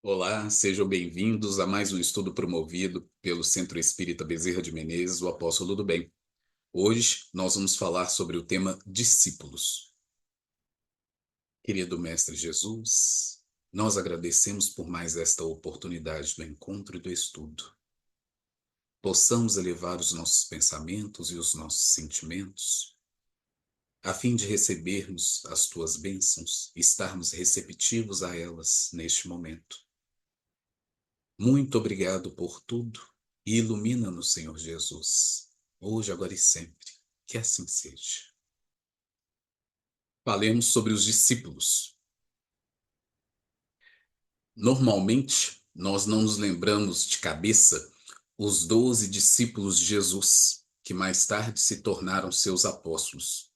Olá, sejam bem-vindos a mais um estudo promovido pelo Centro Espírita Bezerra de Menezes, o Apóstolo do Bem. Hoje nós vamos falar sobre o tema discípulos. Querido Mestre Jesus, nós agradecemos por mais esta oportunidade do encontro e do estudo. Possamos elevar os nossos pensamentos e os nossos sentimentos, a fim de recebermos as tuas bênçãos e estarmos receptivos a elas neste momento. Muito obrigado por tudo e ilumina-nos, Senhor Jesus, hoje, agora e sempre. Que assim seja. Falemos sobre os discípulos. Normalmente, nós não nos lembramos de cabeça os 12 discípulos de Jesus, que mais tarde se tornaram seus apóstolos.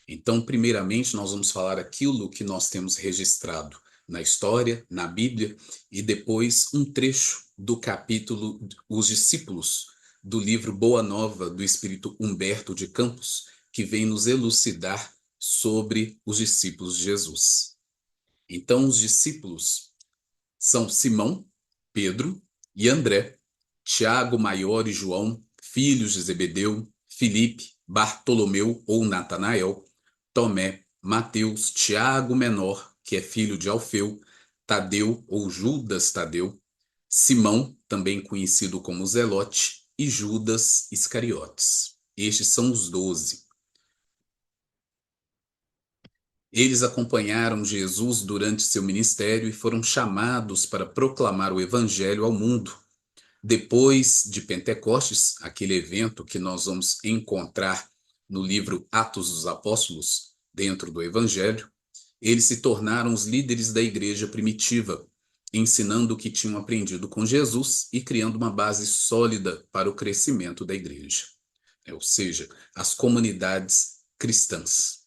Então, primeiramente, nós vamos falar aquilo que nós temos registrado na história, na Bíblia, e depois um trecho do capítulo Os Discípulos, do livro Boa Nova, do Espírito Humberto de Campos, que vem nos elucidar sobre os discípulos de Jesus. Então, os discípulos são Simão, Pedro e André, Tiago maior e João, filhos de Zebedeu, Filipe, Bartolomeu ou Natanael, Tomé, Mateus, Tiago menor, que é filho de Alfeu, Tadeu ou Judas Tadeu, Simão, também conhecido como Zelote, e Judas Iscariotes. Estes são os 12. Eles acompanharam Jesus durante seu ministério e foram chamados para proclamar o evangelho ao mundo. Depois de Pentecostes, aquele evento que nós vamos encontrar no livro Atos dos Apóstolos, dentro do evangelho, eles se tornaram os líderes da igreja primitiva, ensinando o que tinham aprendido com Jesus e criando uma base sólida para o crescimento da igreja, ou seja, as comunidades cristãs.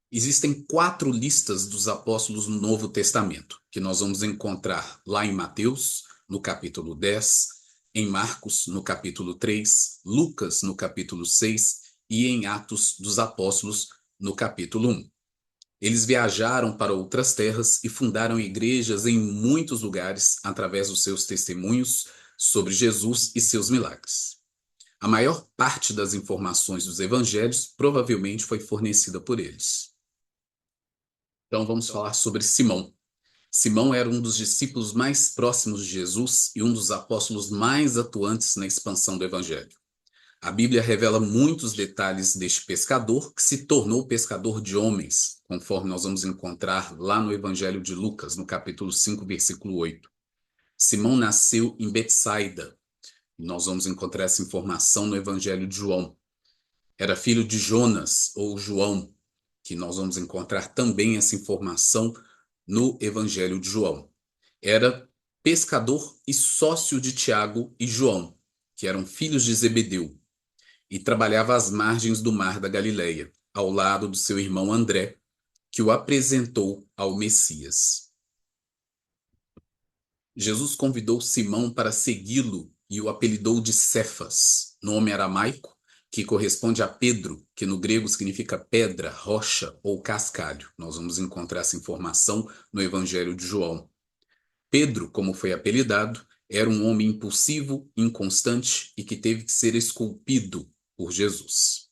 Existem 4 listas dos apóstolos no Novo Testamento, que nós vamos encontrar lá em Mateus, no capítulo 10, em Marcos, no capítulo 3, Lucas, no capítulo 6 e em Atos dos Apóstolos, no capítulo 1. Eles viajaram para outras terras e fundaram igrejas em muitos lugares através dos seus testemunhos sobre Jesus e seus milagres. A maior parte das informações dos evangelhos provavelmente foi fornecida por eles. Então vamos falar sobre Simão. Simão era um dos discípulos mais próximos de Jesus e um dos apóstolos mais atuantes na expansão do evangelho. A Bíblia revela muitos detalhes deste pescador que se tornou pescador de homens, conforme nós vamos encontrar lá no Evangelho de Lucas, no capítulo 5, versículo 8. Simão nasceu em Betsaida. Nós vamos encontrar essa informação no Evangelho de João. Era filho de Jonas, ou João, que nós vamos encontrar também essa informação no Evangelho de João. Era pescador e sócio de Tiago e João, que eram filhos de Zebedeu, e trabalhava às margens do mar da Galileia, ao lado do seu irmão André, que o apresentou ao Messias. Jesus convidou Simão para segui-lo e o apelidou de Cefas, nome aramaico que corresponde a Pedro, que no grego significa pedra, rocha ou cascalho. Nós vamos encontrar essa informação no Evangelho de João. Pedro, como foi apelidado, era um homem impulsivo, inconstante e que teve que ser esculpido por Jesus.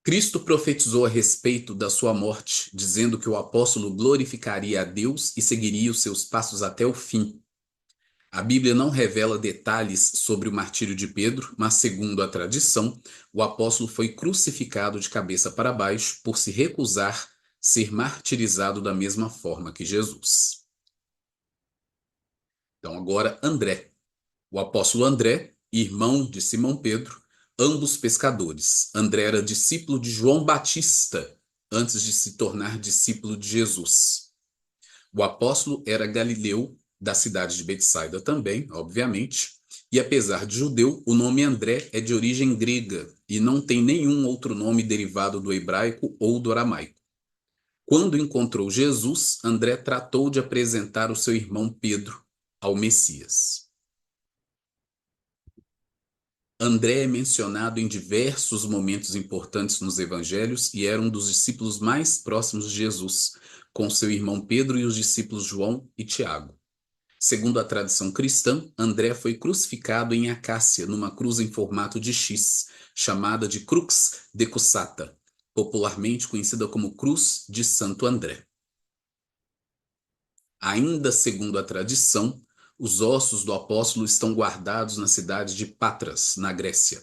Cristo profetizou a respeito da sua morte, dizendo que o apóstolo glorificaria a Deus e seguiria os seus passos até o fim. A Bíblia não revela detalhes sobre o martírio de Pedro, mas, segundo a tradição, o apóstolo foi crucificado de cabeça para baixo por se recusar ser martirizado da mesma forma que Jesus. Então, agora, André. O apóstolo André, irmão de Simão Pedro, ambos pescadores. André era discípulo de João Batista, antes de se tornar discípulo de Jesus. O apóstolo era galileu, da cidade de Betsaida também, obviamente, e apesar de judeu, o nome André é de origem grega e não tem nenhum outro nome derivado do hebraico ou do aramaico. Quando encontrou Jesus, André tratou de apresentar o seu irmão Pedro ao Messias. André é mencionado em diversos momentos importantes nos evangelhos e era um dos discípulos mais próximos de Jesus, com seu irmão Pedro e os discípulos João e Tiago. Segundo a tradição cristã, André foi crucificado em Acácia, numa cruz em formato de X, chamada de Crux decussata, popularmente conhecida como Cruz de Santo André. Ainda segundo a tradição, os ossos do apóstolo estão guardados na cidade de Patras, na Grécia.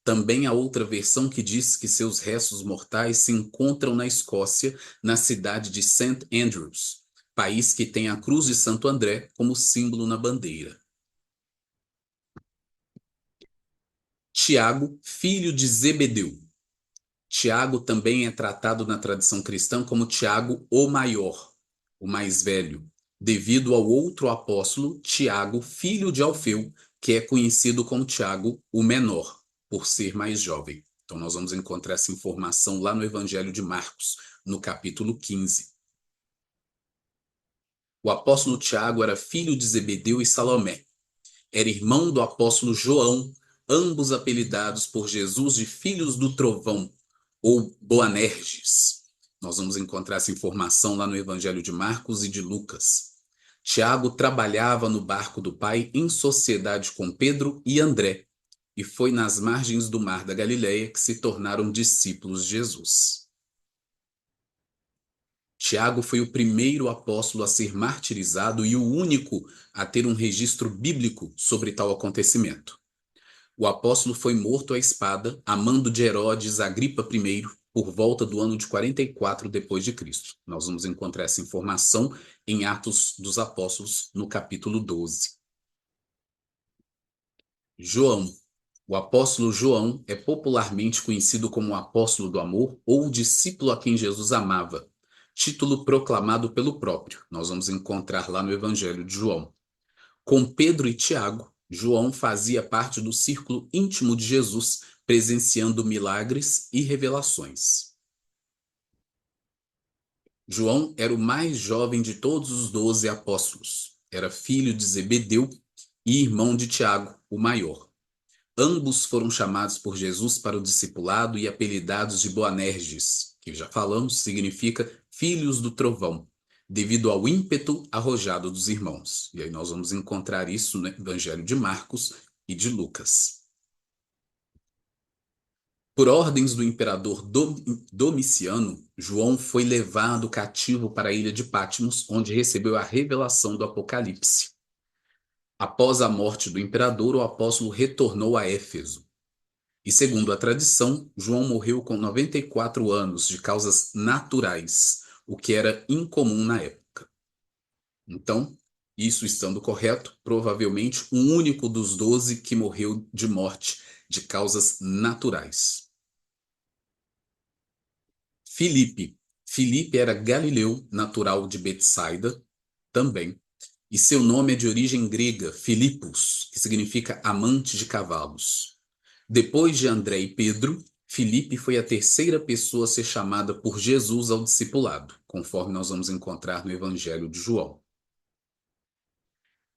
Também há outra versão que diz que seus restos mortais se encontram na Escócia, na cidade de St. Andrews, país que tem a cruz de Santo André como símbolo na bandeira. Tiago, filho de Zebedeu. Tiago também é tratado na tradição cristã como Tiago o Maior, o mais velho, devido ao outro apóstolo, Tiago, filho de Alfeu, que é conhecido como Tiago o Menor, por ser mais jovem. Então, nós vamos encontrar essa informação lá no Evangelho de Marcos, no capítulo 15. O apóstolo Tiago era filho de Zebedeu e Salomé. Era irmão do apóstolo João, ambos apelidados por Jesus de filhos do trovão, ou Boanerges. Nós vamos encontrar essa informação lá no Evangelho de Marcos e de Lucas. Tiago trabalhava no barco do pai em sociedade com Pedro e André, e foi nas margens do mar da Galileia que se tornaram discípulos de Jesus. Tiago foi o primeiro apóstolo a ser martirizado e o único a ter um registro bíblico sobre tal acontecimento. O apóstolo foi morto à espada, a mando de Herodes Agripa I, por volta do ano de 44 depois de Cristo. Nós vamos encontrar essa informação em Atos dos Apóstolos, no capítulo 12. João. O apóstolo João é popularmente conhecido como o apóstolo do amor ou o discípulo a quem Jesus amava, título proclamado pelo próprio. Nós vamos encontrar lá no Evangelho de João. Com Pedro e Tiago, João fazia parte do círculo íntimo de Jesus, presenciando milagres e revelações. João era o mais jovem de todos os 12 apóstolos. Era filho de Zebedeu e irmão de Tiago, o maior. Ambos foram chamados por Jesus para o discipulado e apelidados de Boanerges, que já falamos significa filhos do trovão, devido ao ímpeto arrojado dos irmãos. E aí nós vamos encontrar isso no Evangelho de Marcos e de Lucas. Por ordens do imperador Domiciano, João foi levado cativo para a ilha de Patmos, onde recebeu a revelação do Apocalipse. Após a morte do imperador, o apóstolo retornou a Éfeso. E segundo a tradição, João morreu com 94 anos de causas naturais, o que era incomum na época. Então, isso estando correto, provavelmente um único dos 12 que morreu de morte de causas naturais. Filipe. Filipe era galileu, natural de Betsaida, também, e seu nome é de origem grega, Filipos, que significa amante de cavalos. Depois de André e Pedro, Filipe foi a terceira pessoa a ser chamada por Jesus ao discipulado, conforme nós vamos encontrar no Evangelho de João.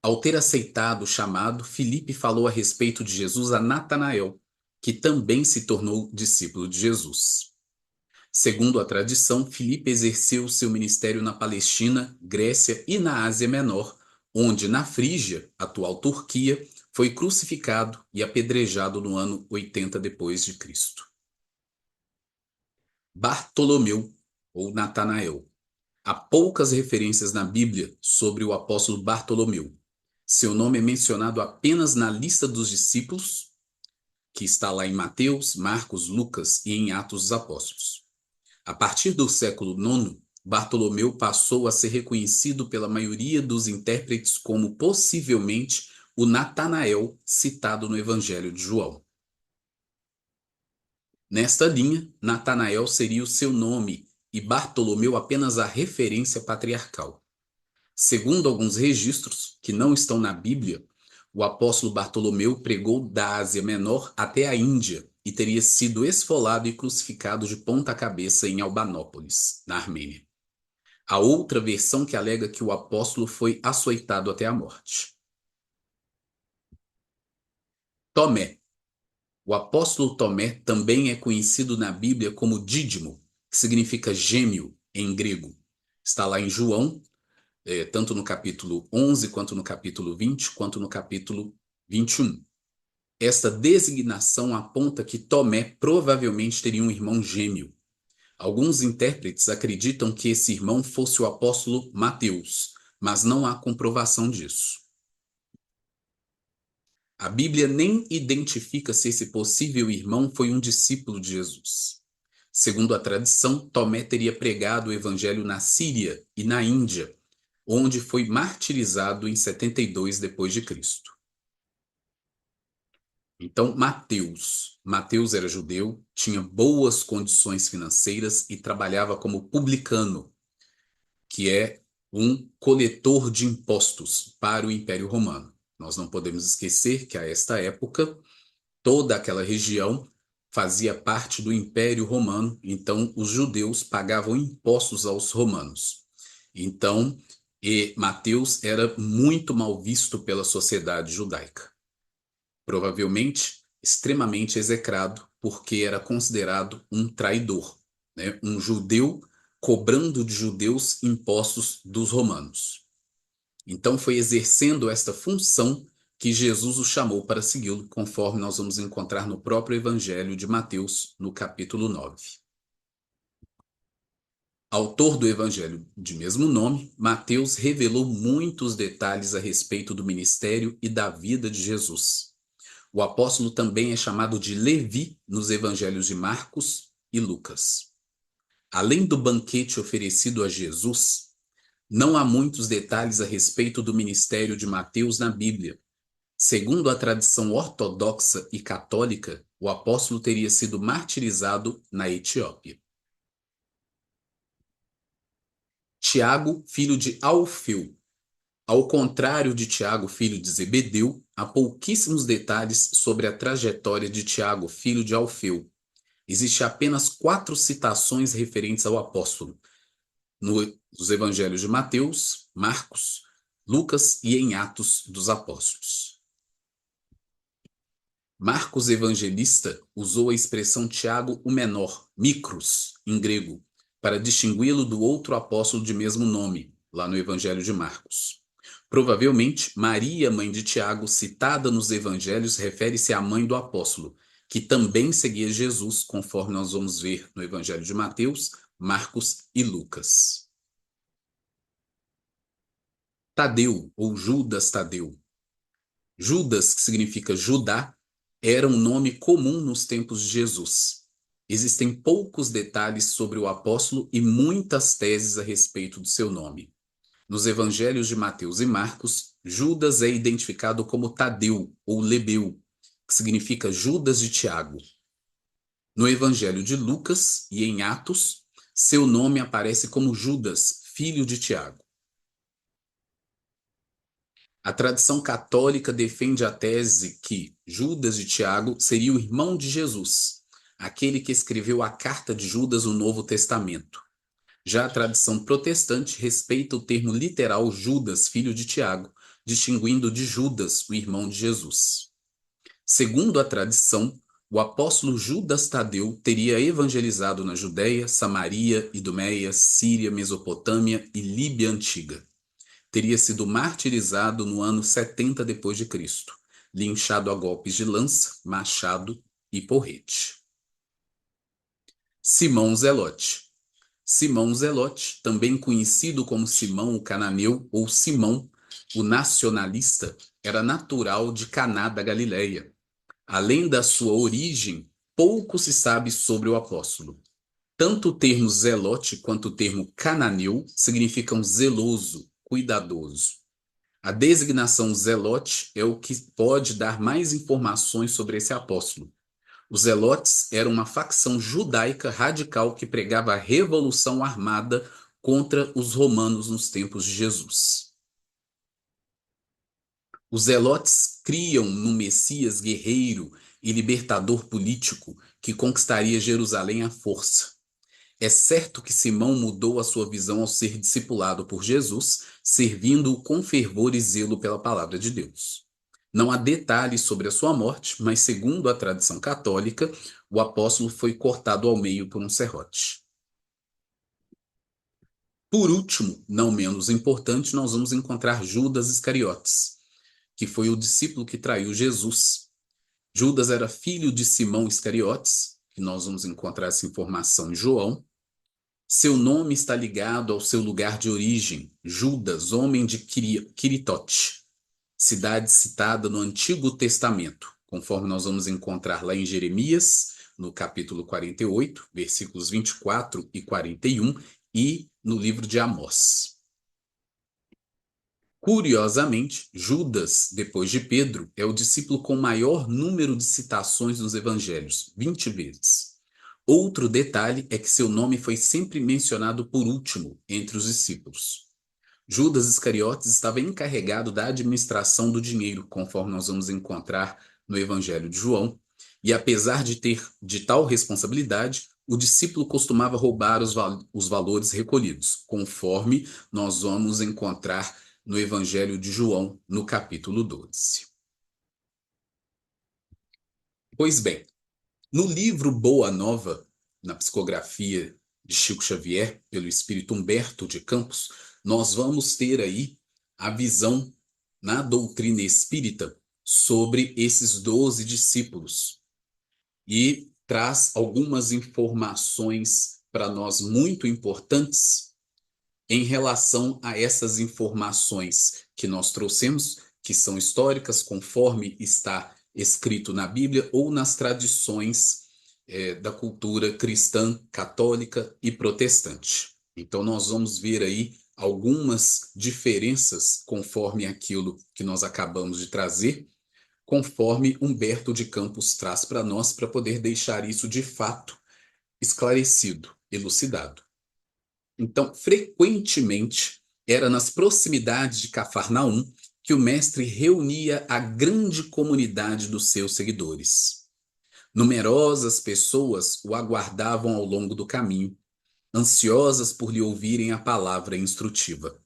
Ao ter aceitado o chamado, Filipe falou a respeito de Jesus a Natanael, que também se tornou discípulo de Jesus. Segundo a tradição, Filipe exerceu seu ministério na Palestina, Grécia e na Ásia Menor, onde, na Frígia, atual Turquia, foi crucificado e apedrejado no ano 80 depois de Cristo. Bartolomeu, ou Natanael. Há poucas referências na Bíblia sobre o apóstolo Bartolomeu. Seu nome é mencionado apenas na lista dos discípulos, que está lá em Mateus, Marcos, Lucas e em Atos dos Apóstolos. A partir do século IX, Bartolomeu passou a ser reconhecido pela maioria dos intérpretes como possivelmente o Natanael citado no Evangelho de João. Nesta linha, Natanael seria o seu nome e Bartolomeu apenas a referência patriarcal. Segundo alguns registros, que não estão na Bíblia, o apóstolo Bartolomeu pregou da Ásia Menor até a Índia e teria sido esfolado e crucificado de ponta cabeça em Albanópolis, na Armênia. Há outra versão que alega que o apóstolo foi açoitado até a morte. Tomé. O apóstolo Tomé também é conhecido na Bíblia como Dídimo, que significa gêmeo em grego. Está lá em João, tanto no capítulo 11, quanto no capítulo 20, quanto no capítulo 21. Esta designação aponta que Tomé provavelmente teria um irmão gêmeo. Alguns intérpretes acreditam que esse irmão fosse o apóstolo Mateus, mas não há comprovação disso. A Bíblia nem identifica se esse possível irmão foi um discípulo de Jesus. Segundo a tradição, Tomé teria pregado o evangelho na Síria e na Índia, onde foi martirizado em 72 depois de Cristo. Então, Mateus era judeu, tinha boas condições financeiras e trabalhava como publicano, que é um coletor de impostos para o Império Romano. Nós não podemos esquecer que a esta época toda aquela região fazia parte do Império Romano, então os judeus pagavam impostos aos romanos. Então, Mateus era muito mal visto pela sociedade judaica. Provavelmente extremamente execrado, porque era considerado um traidor, né? Um judeu cobrando de judeus impostos dos romanos. Então foi exercendo esta função que Jesus o chamou para segui-lo, conforme nós vamos encontrar no próprio Evangelho de Mateus, no capítulo 9. Autor do Evangelho de mesmo nome, Mateus revelou muitos detalhes a respeito do ministério e da vida de Jesus. O apóstolo também é chamado de Levi nos Evangelhos de Marcos e Lucas. Além do banquete oferecido a Jesus, não há muitos detalhes a respeito do ministério de Mateus na Bíblia. Segundo a tradição ortodoxa e católica, o apóstolo teria sido martirizado na Etiópia. Tiago, filho de Alfeu. Ao contrário de Tiago, filho de Zebedeu, há pouquíssimos detalhes sobre a trajetória de Tiago, filho de Alfeu. Existem apenas 4 citações referentes ao apóstolo, nos evangelhos de Mateus, Marcos, Lucas e em Atos dos Apóstolos. Marcos Evangelista usou a expressão Tiago o Menor, Micros, em grego, para distingui-lo do outro apóstolo de mesmo nome, lá no Evangelho de Marcos. Provavelmente, Maria, mãe de Tiago, citada nos evangelhos, refere-se à mãe do apóstolo, que também seguia Jesus, conforme nós vamos ver no Evangelho de Mateus, Marcos e Lucas. Tadeu, ou Judas Tadeu. Judas, que significa Judá, era um nome comum nos tempos de Jesus. Existem poucos detalhes sobre o apóstolo e muitas teses a respeito do seu nome. Nos evangelhos de Mateus e Marcos, Judas é identificado como Tadeu ou Lebeu, que significa Judas de Tiago. No evangelho de Lucas e em Atos, seu nome aparece como Judas, filho de Tiago. A tradição católica defende a tese que Judas de Tiago seria o irmão de Jesus, aquele que escreveu a carta de Judas no Novo Testamento. Já a tradição protestante respeita o termo literal Judas, filho de Tiago, distinguindo de Judas, o irmão de Jesus. Segundo a tradição, o apóstolo Judas Tadeu teria evangelizado na Judéia, Samaria, Idumeia, Síria, Mesopotâmia e Líbia Antiga. Teria sido martirizado no ano 70 depois de Cristo, linchado a golpes de lança, machado e porrete. Simão Zelote. Simão Zelote, também conhecido como Simão o Cananeu ou Simão o Nacionalista, era natural de Caná da Galileia. Além da sua origem, pouco se sabe sobre o apóstolo. Tanto o termo zelote quanto o termo cananeu significam zeloso, cuidadoso. A designação zelote é o que pode dar mais informações sobre esse apóstolo. Os zelotes eram uma facção judaica radical que pregava a revolução armada contra os romanos nos tempos de Jesus. Os zelotes criam no Messias guerreiro e libertador político que conquistaria Jerusalém à força. É certo que Simão mudou a sua visão ao ser discipulado por Jesus, servindo-o com fervor e zelo pela palavra de Deus. Não há detalhes sobre a sua morte, mas segundo a tradição católica, o apóstolo foi cortado ao meio por um serrote. Por último, não menos importante, nós vamos encontrar Judas Iscariotes, que foi o discípulo que traiu Jesus. Judas era filho de Simão Iscariotes, que nós vamos encontrar essa informação em João. Seu nome está ligado ao seu lugar de origem, Judas, homem de Quiritote, cidade citada no Antigo Testamento, conforme nós vamos encontrar lá em Jeremias, no capítulo 48, versículos 24 e 41, e no livro de Amós. Curiosamente, Judas, depois de Pedro, é o discípulo com maior número de citações nos evangelhos, 20 vezes. Outro detalhe é que seu nome foi sempre mencionado por último entre os discípulos. Judas Iscariotes estava encarregado da administração do dinheiro, conforme nós vamos encontrar no Evangelho de João, e apesar de ter de tal responsabilidade, o discípulo costumava roubar os valores recolhidos, conforme nós vamos encontrar no Evangelho de João, no capítulo 12. Pois bem, no livro Boa Nova, na psicografia de Chico Xavier, pelo espírito Humberto de Campos, nós vamos ter aí a visão na doutrina espírita sobre esses 12 discípulos e traz algumas informações para nós muito importantes em relação a essas informações que nós trouxemos, que são históricas, conforme está escrito na Bíblia ou nas tradições da cultura cristã, católica e protestante. Então, nós vamos ver aí algumas diferenças conforme aquilo que nós acabamos de trazer, conforme Humberto de Campos traz para nós, para poder deixar isso de fato esclarecido, elucidado. Então, frequentemente, era nas proximidades de Cafarnaum que o mestre reunia a grande comunidade dos seus seguidores. Numerosas pessoas o aguardavam ao longo do caminho, ansiosas por lhe ouvirem a palavra instrutiva.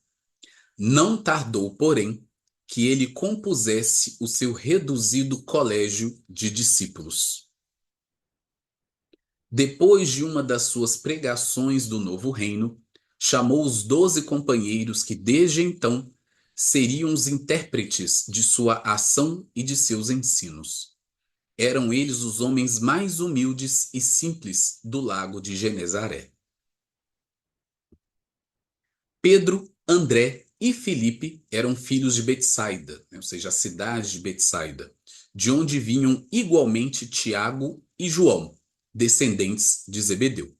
Não tardou, porém, que ele compusesse o seu reduzido colégio de discípulos. Depois de uma das suas pregações do novo reino, chamou os 12 companheiros que, desde então, seriam os intérpretes de sua ação e de seus ensinos. Eram eles os homens mais humildes e simples do lago de Genezaré. Pedro, André e Filipe eram filhos de Betsaida, ou seja, a cidade de Betsaida, de onde vinham igualmente Tiago e João, descendentes de Zebedeu.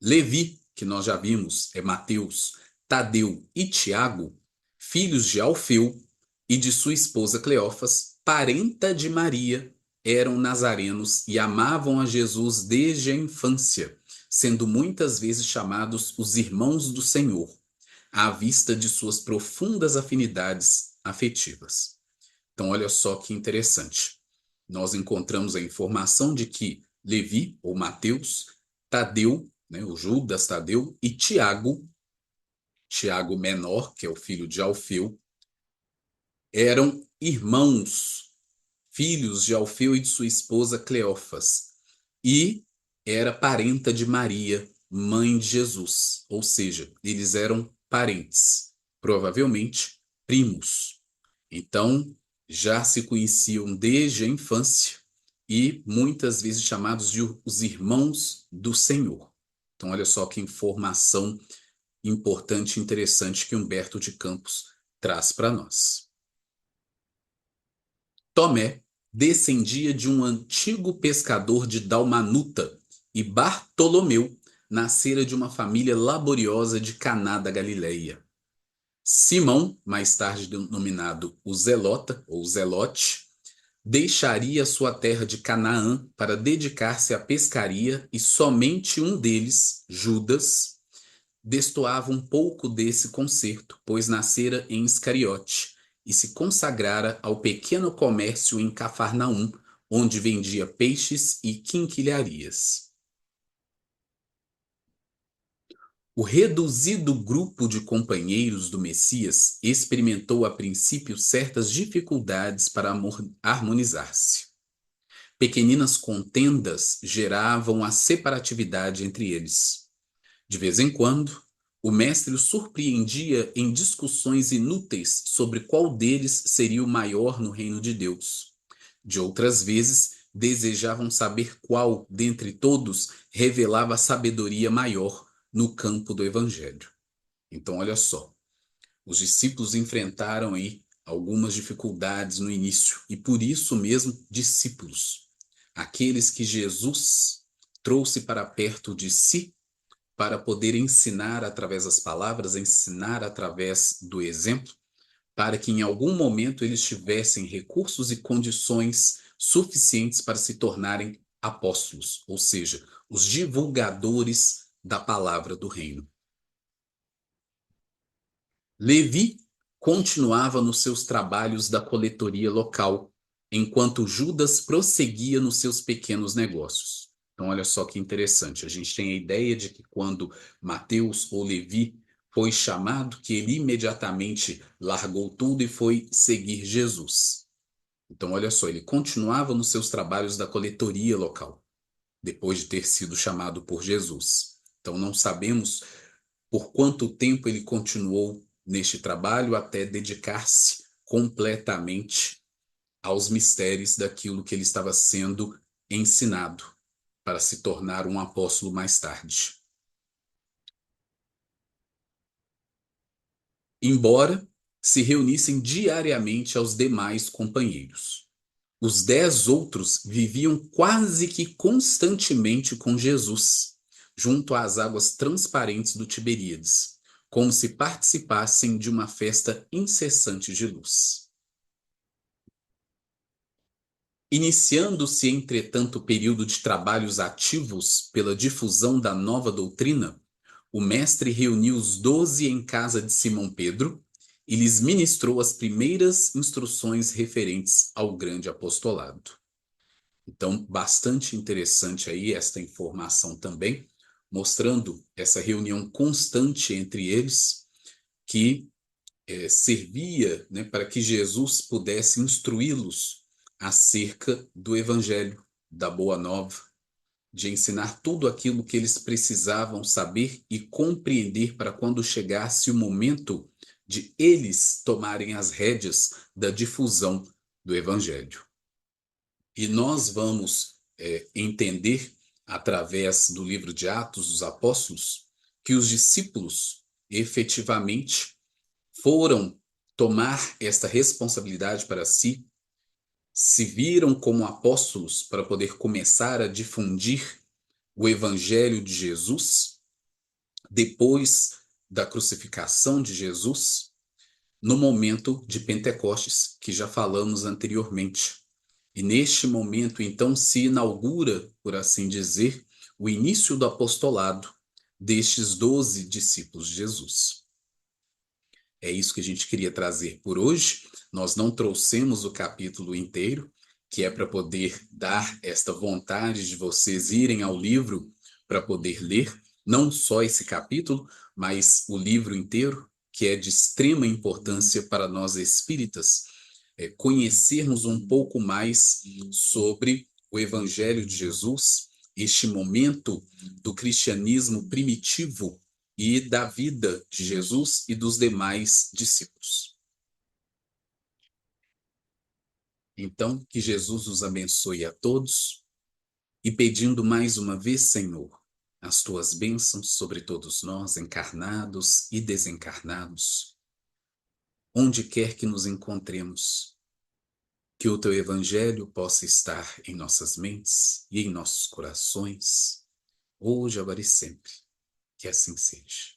Levi, que nós já vimos, é Mateus, Tadeu e Tiago, filhos de Alfeu e de sua esposa Cleófas, parenta de Maria, eram nazarenos e amavam a Jesus desde a infância, sendo muitas vezes chamados os irmãos do Senhor, à vista de suas profundas afinidades afetivas. Então, olha só que interessante. Nós encontramos a informação de que Levi, ou Mateus, Tadeu, né, o Judas Tadeu, e Tiago, Tiago menor, que é o filho de Alfeu, eram irmãos, filhos de Alfeu e de sua esposa Cleófas, e era parenta de Maria, mãe de Jesus, ou seja, eles eram parentes, provavelmente primos. Então, já se conheciam desde a infância e muitas vezes chamados de os irmãos do Senhor. Então, olha só que informação importante e interessante que Humberto de Campos traz para nós. Tomé descendia de um antigo pescador de Dalmanuta e Bartolomeu nascera de uma família laboriosa de Caná da Galileia. Simão, mais tarde denominado o Zelota ou Zelote, deixaria sua terra de Canaã para dedicar-se à pescaria e somente um deles, Judas, destoava um pouco desse concerto, pois nascera em Iscariote e se consagrara ao pequeno comércio em Cafarnaum, onde vendia peixes e quinquilharias. O reduzido grupo de companheiros do Messias experimentou a princípio certas dificuldades para harmonizar-se. Pequeninas contendas geravam a separatividade entre eles. De vez em quando, o mestre os surpreendia em discussões inúteis sobre qual deles seria o maior no reino de Deus. De outras vezes, desejavam saber qual, dentre todos, revelava a sabedoria maior no campo do evangelho. Então, olha só, os discípulos enfrentaram aí algumas dificuldades no início, e por isso mesmo, discípulos, aqueles que Jesus trouxe para perto de si para poder ensinar através das palavras, ensinar através do exemplo, para que em algum momento eles tivessem recursos e condições suficientes para se tornarem apóstolos, ou seja, os divulgadores da palavra do reino. Levi continuava nos seus trabalhos da coletoria local, enquanto Judas prosseguia nos seus pequenos negócios. Então, olha só que interessante. A gente tem a ideia de que quando Mateus ou Levi foi chamado, que ele imediatamente largou tudo e foi seguir Jesus. Então, olha só, ele continuava nos seus trabalhos da coletoria local, depois de ter sido chamado por Jesus. Então, não sabemos por quanto tempo ele continuou neste trabalho até dedicar-se completamente aos mistérios daquilo que ele estava sendo ensinado para se tornar um apóstolo mais tarde. Embora se reunissem diariamente aos demais companheiros, os 10 outros viviam quase que constantemente com Jesus, junto às águas transparentes do Tiberíades, como se participassem de uma festa incessante de luz. Iniciando-se, entretanto, o período de trabalhos ativos pela difusão da nova doutrina, o mestre reuniu os 12 em casa de Simão Pedro e lhes ministrou as primeiras instruções referentes ao grande apostolado. Então, bastante interessante aí esta informação também, mostrando essa reunião constante entre eles, que servia, né, para que Jesus pudesse instruí-los acerca do Evangelho, da Boa Nova, de ensinar tudo aquilo que eles precisavam saber e compreender para quando chegasse o momento de eles tomarem as rédeas da difusão do Evangelho. E nós vamos entender, através do livro de Atos dos Apóstolos, que os discípulos efetivamente foram tomar esta responsabilidade para si, se viram como apóstolos para poder começar a difundir o Evangelho de Jesus, depois da crucificação de Jesus, no momento de Pentecostes, que já falamos anteriormente. E neste momento, então, se inaugura, por assim dizer, o início do apostolado destes 12 discípulos de Jesus. É isso que a gente queria trazer por hoje. Nós não trouxemos o capítulo inteiro, que é para poder dar esta vontade de vocês irem ao livro para poder ler, não só esse capítulo, mas o livro inteiro, que é de extrema importância para nós espíritas, conhecermos um pouco mais sobre o Evangelho de Jesus, este momento do cristianismo primitivo e da vida de Jesus e dos demais discípulos. Então, que Jesus os abençoe a todos e pedindo mais uma vez, Senhor, as tuas bênçãos sobre todos nós, encarnados e desencarnados, onde quer que nos encontremos, que o teu evangelho possa estar em nossas mentes e em nossos corações, hoje, agora e sempre. Que assim seja.